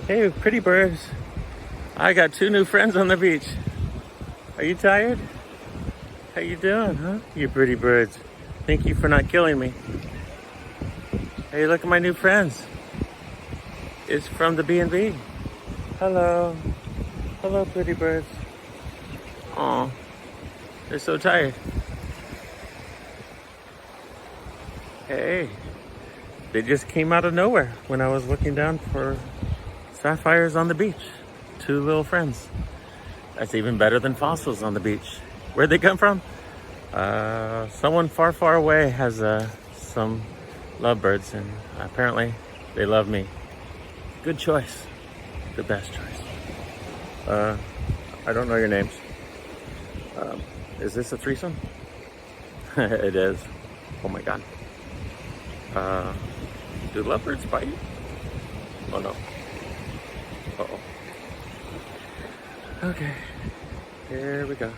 Hey, pretty birds. I got two new friends on the beach. Are you tired? How you doing, huh? You pretty birds. Thank you for not killing me. Hey, look at my new friends. It's from the B&B. Hello. Hello, pretty birds. Aw, they're so tired. Hey, they just came out of nowhere when I was looking down for sapphires on the beach. Two little friends. That's even better than fossils on the beach. Where'd they come from? Someone far, far away has some lovebirds, and apparently they love me. Good choice. The best choice. I don't know your names. Is this a threesome? It is. Oh my god. Do lovebirds bite? Oh no. Uh-oh. Okay. Here we go.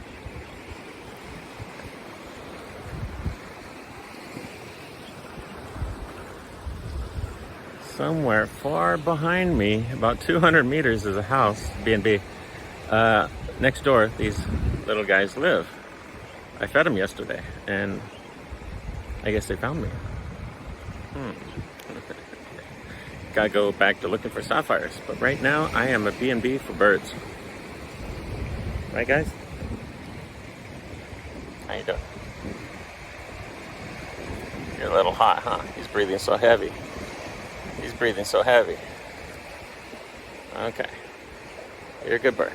Somewhere far behind me, about 200 meters, is a house, B&B. Next door, these little guys live. I fed them yesterday, and I guess they found me. Gotta go back to looking for sapphires, but right now I am a B&B for birds. Right, guys? How you doing? You're a little hot, huh? He's breathing so heavy. He's breathing so heavy. Okay. You're a good bird.